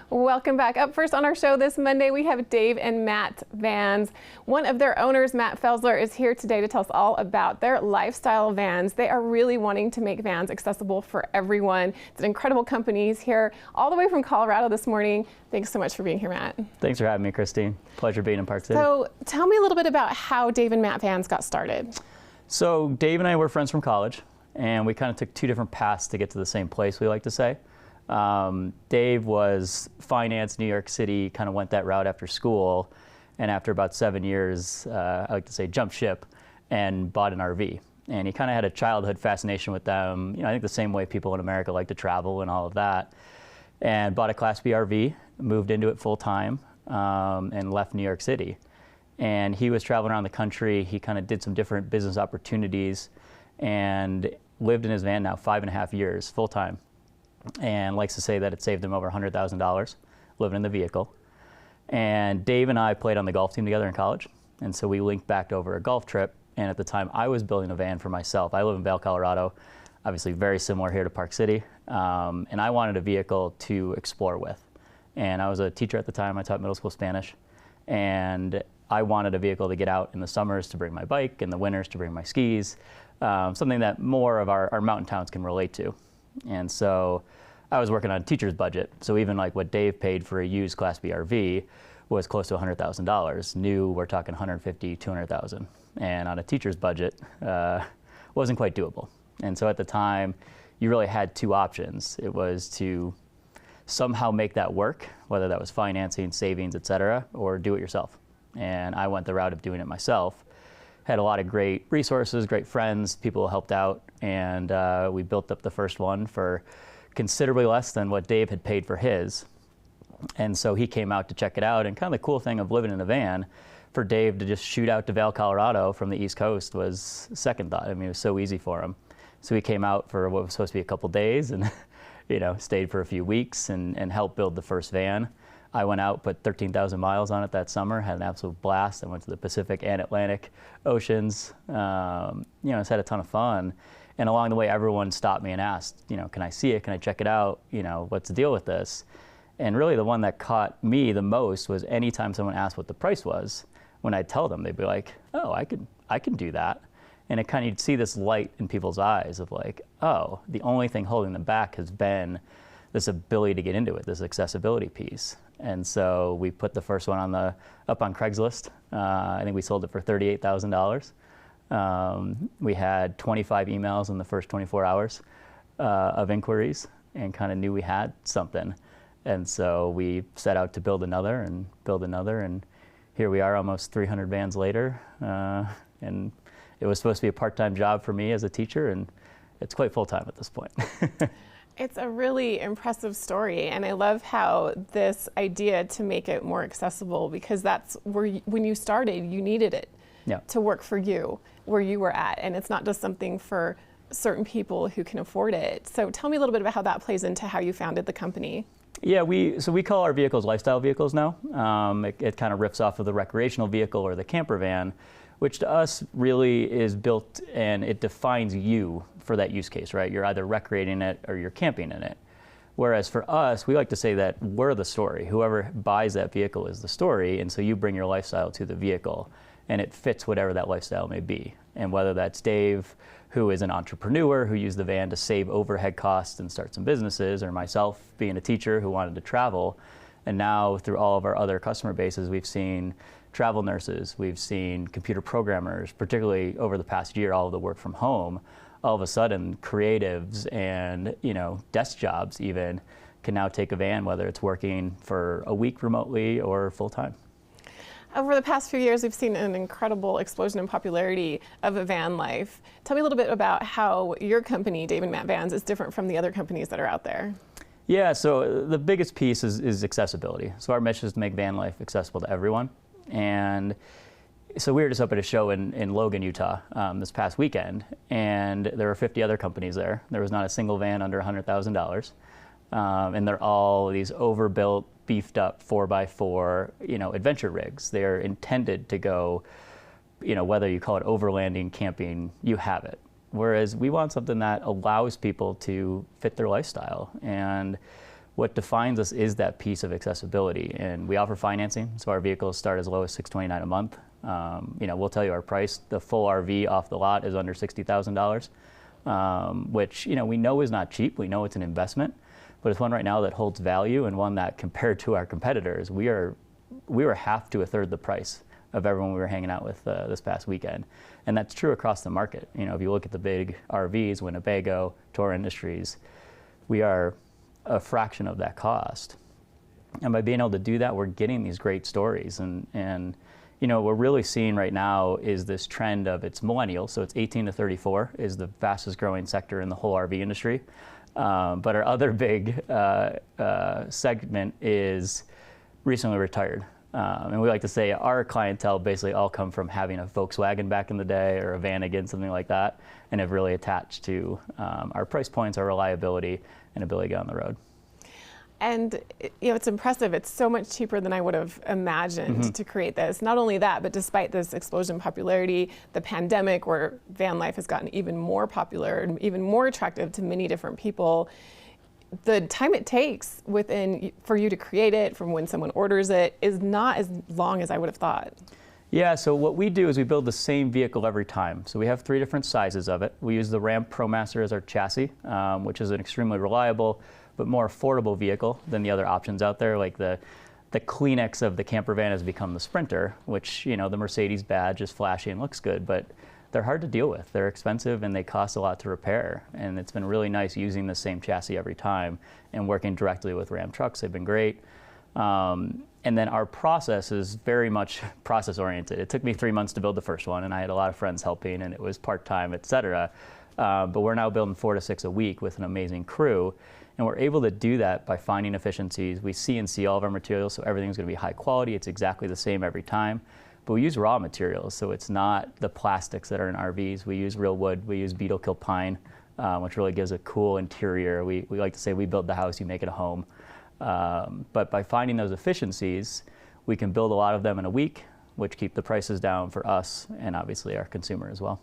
Welcome back. Up first on our show this Monday, we have Dave and Matt Vans. One of their owners, Matt Felser, is here today to tell us all about their lifestyle vans. They are really wanting to make vans accessible for everyone. It's an incredible company. He's here all the way from Colorado this morning. Thanks so much for being here, Matt. Thanks for having me, Christine. Pleasure being in Park City. So tell me a little bit about how Dave and Matt Vans got started. So Dave and I were friends from college, and we kind of took two different paths to get to the same place, we like to say. Dave was finance, New York City, kind of went that route after school, and after about 7 years, I like to say jumped ship and bought an RV. And he kind of had a childhood fascination with them, I think the same way people in America like to travel and all of that. And bought a Class B RV, moved into it full time, and left New York City. And he was traveling around the country. He kind of did some different business opportunities and lived in his van now 5.5 years full time. And likes to say that it saved him over $100,000 living in the vehicle. And Dave and I played on the golf team together in college. And so we linked back over a golf trip. And at the time, I was building a van for myself. I live in Vail, Colorado, obviously very similar here to Park City. And I wanted a vehicle to explore with. And I was a teacher at the time. I taught middle school Spanish. And I wanted a vehicle to get out in the summers to bring my bike, in the winters to bring my skis, something that more of our mountain towns can relate to. And so I was working on a teacher's budget. So even like what Dave paid for a used Class B RV was close to $100,000. New, we're talking 150, 200,000. And on a teacher's budget, wasn't quite doable. And so at the time, you really had two options. It was to somehow make that work, whether that was financing, savings, et cetera, or do it yourself. And I went the route of doing it myself. Had a lot of great resources, great friends, people who helped out, and we built up the first one for considerably less than what Dave had paid for his. And so he came out to check it out, and kind of the cool thing of living in a van, for Dave to just shoot out to Vail, Colorado from the East Coast was second thought. I mean, it was so easy for him. So he came out for what was supposed to be a couple days and stayed for a few weeks and helped build the first van. I went out, put 13,000 miles on it that summer, had an absolute blast. I went to the Pacific and Atlantic Oceans, just had a ton of fun. And along the way, everyone stopped me and asked, can I see it? Can I check it out? What's the deal with this? And really the one that caught me the most was anytime someone asked what the price was, when I'd tell them, they'd be like, oh, I can do that. And it kind of, you'd see this light in people's eyes of like, oh, the only thing holding them back has been this ability to get into it, this accessibility piece. And so we put the first one up on Craigslist. I think we sold it for $38,000. We had 25 emails in the first 24 hours of inquiries, and kind of knew we had something. And so we set out to build another, and here we are almost 300 vans later. And it was supposed to be a part-time job for me as a teacher, and it's quite full-time at this point. It's a really impressive story, and I love how this idea to make it more accessible, because that's where when you started, you needed it to work for you, where you were at, and it's not just something for certain people who can afford it. So tell me a little bit about how that plays into how you founded the company. Yeah, we call our vehicles lifestyle vehicles now. It kind of riffs off of the recreational vehicle or the camper van, which to us really is built and it defines you for that use case, right? You're either recreating it or you're camping in it. Whereas for us, we like to say that we're the story. Whoever buys that vehicle is the story, and so you bring your lifestyle to the vehicle, and it fits whatever that lifestyle may be. And whether that's Dave, who is an entrepreneur who used the van to save overhead costs and start some businesses, or myself being a teacher who wanted to travel. And now through all of our other customer bases, we've seen travel nurses, we've seen computer programmers, particularly over the past year, all of the work from home. All of a sudden, creatives and desk jobs even can now take a van, whether it's working for a week remotely or full time. Over the past few years, we've seen an incredible explosion in popularity of a van life. Tell me a little bit about how your company, Dave and Matt Vans, is different from the other companies that are out there. Yeah, so the biggest piece is accessibility. So our mission is to make van life accessible to everyone. And so we were just up at a show in Logan, Utah this past weekend, and there were 50 other companies there. There was not a single van under $100,000. And they're all these overbuilt, beefed up 4x4, adventure rigs. They're intended to go, whether you call it overlanding, camping, you have it. Whereas we want something that allows people to fit their lifestyle. And what defines us is that piece of accessibility. And we offer financing, so our vehicles start as low as $629 a month. We'll tell you our price. The full RV off the lot is under $60,000, which we know is not cheap. We know it's an investment, but it's one right now that holds value, and one that, compared to our competitors, we were half to a third the price of everyone we were hanging out with this past weekend. And that's true across the market. If you look at the big RVs, Winnebago, Toro Industries, we are a fraction of that cost. And by being able to do that, we're getting these great stories. And what we're really seeing right now is this trend of it's millennials, so it's 18 to 34 is the fastest growing sector in the whole RV industry. But our other big segment is recently retired. And we like to say our clientele basically all come from having a Volkswagen back in the day, or a Vanagon, something like that, and have really attached to our price points, our reliability, and ability to get on the road. And it's impressive. It's so much cheaper than I would have imagined to create this. Not only that, but despite this explosion in popularity, the pandemic, where van life has gotten even more popular and even more attractive to many different people, the time it takes for you to create it from when someone orders it is not as long as I would have thought. Yeah, so what we do is we build the same vehicle every time. So we have 3 different sizes of it. We use the Ram ProMaster as our chassis, which is an extremely reliable but more affordable vehicle than the other options out there. Like the Kleenex of the camper van has become the Sprinter, which, the Mercedes badge is flashy and looks good, but they're hard to deal with. They're expensive and they cost a lot to repair. And it's been really nice using the same chassis every time and working directly with Ram trucks. They've been great. And then our process is very much process oriented. It took me 3 months to build the first one, and I had a lot of friends helping, and it was part-time, et cetera. But we're now building 4 to 6 a week with an amazing crew. And we're able to do that by finding efficiencies. We CNC all of our materials, so everything's going to be high quality. It's exactly the same every time. But we use raw materials, so it's not the plastics that are in RVs. We use real wood. We use beetle kill pine, which really gives a cool interior. We like to say we build the house, you make it a home. But by finding those efficiencies, we can build a lot of them in a week, which keep the prices down for us and obviously our consumer as well.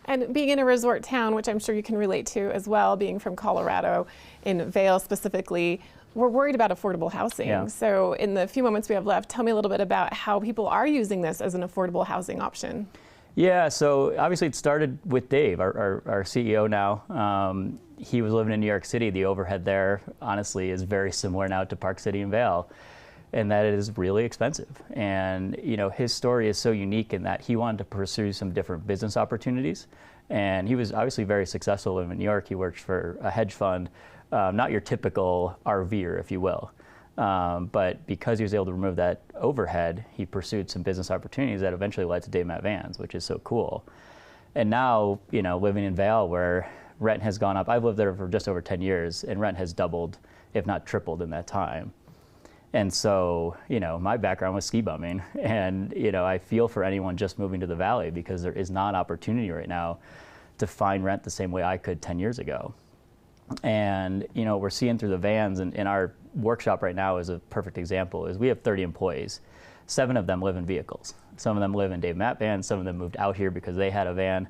And being in a resort town, which I'm sure you can relate to as well, being from Colorado, in Vail specifically, we're worried about affordable housing. Yeah. So in the few moments we have left, tell me a little bit about how people are using this as an affordable housing option. Yeah, so obviously it started with Dave, our CEO now. He was living in New York City. The overhead there, honestly, is very similar now to Park City and Vail, and that it is really expensive. And his story is so unique in that he wanted to pursue some different business opportunities, and he was obviously very successful living in New York. He worked for a hedge fund, not your typical RVer, if you will. But because he was able to remove that overhead, he pursued some business opportunities that eventually led to Dave Matt Vans, which is so cool. And now, living in Vail, where rent has gone up. I've lived there for just over 10 years, and rent has doubled, if not tripled in that time. And so, my background was ski bumming, and, I feel for anyone just moving to the Valley, because there is not opportunity right now to find rent the same way I could 10 years ago. And, we're seeing through the vans, and in our workshop right now is a perfect example, is we have 30 employees. 7 of them live in vehicles. Some of them live in Dave Matt vans, some of them moved out here because they had a van.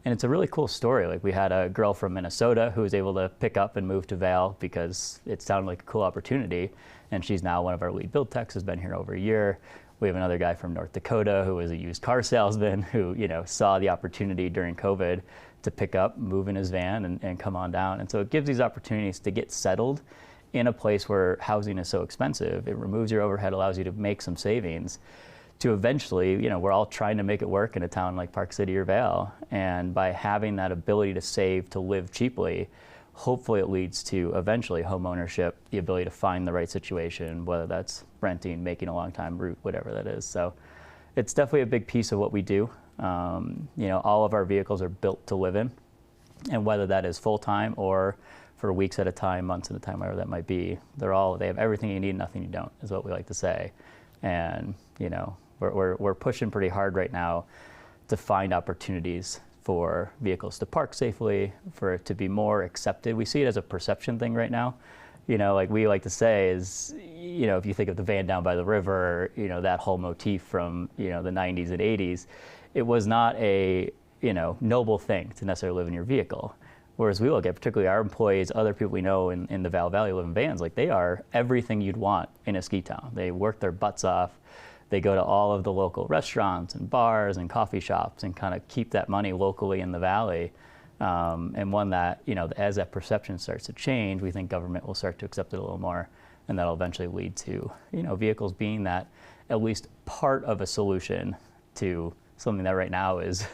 And it's a really cool story. Like, we had a girl from Minnesota who was able to pick up and move to Vail because it sounded like a cool opportunity. And she's now one of our lead build techs, has been here over a year. We have another guy from North Dakota who was a used car salesman who, saw the opportunity during COVID to pick up, move in his van, and come on down. And so it gives these opportunities to get settled in a place where housing is so expensive. It removes your overhead, allows you to make some savings, to eventually, we're all trying to make it work in a town like Park City or Vail. And by having that ability to save, to live cheaply, hopefully it leads to eventually home ownership, the ability to find the right situation, whether that's renting, making a long time route, whatever that is. So it's definitely a big piece of what we do. All of our vehicles are built to live in, and whether that is full time or for weeks at a time, months at a time, whatever that might be, they have everything you need, nothing you don't, is what we like to say. And we're pushing pretty hard right now to find opportunities for vehicles to park safely, for it to be more accepted. We see it as a perception thing right now. Like we like to say is, if you think of the van down by the river, that whole motif from, the 90s and 80s, it was not a, noble thing to necessarily live in your vehicle. Whereas we look at, particularly our employees, other people we know in the Val Valley live in vans, like they are everything you'd want in a ski town. They work their butts off. They go to all of the local restaurants and bars and coffee shops and kind of keep that money locally in the valley. And one that, as that perception starts to change, we think government will start to accept it a little more, and that'll eventually lead to, vehicles being that at least part of a solution to something that right now is,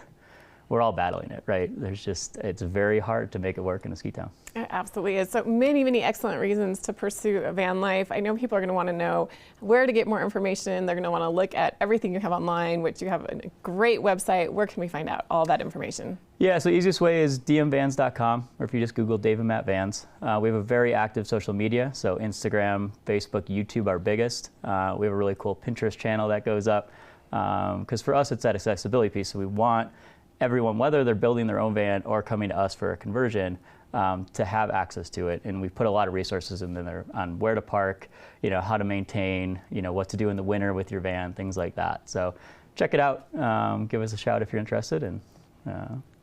we're all battling it, right? It's very hard to make it work in a ski town. It absolutely is. So many excellent reasons to pursue a van life. I know people are going to want to know where to get more information. They're going to want to look at everything you have online, which you have a great website. Where can we find out all that information? Yeah, so easiest way is dmvans.com, or if you just Google Dave and Matt Vans. We have a very active social media, so Instagram, Facebook, YouTube are biggest. We have a really cool Pinterest channel that goes up, because for us it's that accessibility piece. So we want everyone, whether they're building their own van or coming to us for a conversion, to have access to it. And we put a lot of resources in there on where to park, how to maintain, what to do in the winter with your van, things like that. So check it out. Give us a shout if you're interested. And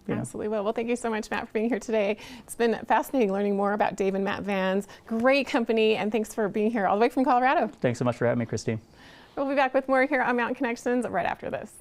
Absolutely will. Well, thank you so much, Matt, for being here today. It's been fascinating learning more about Dave and Matt Vans. Great company, and thanks for being here all the way from Colorado. Thanks so much for having me, Christine. We'll be back with more here on Mountain Connections right after this.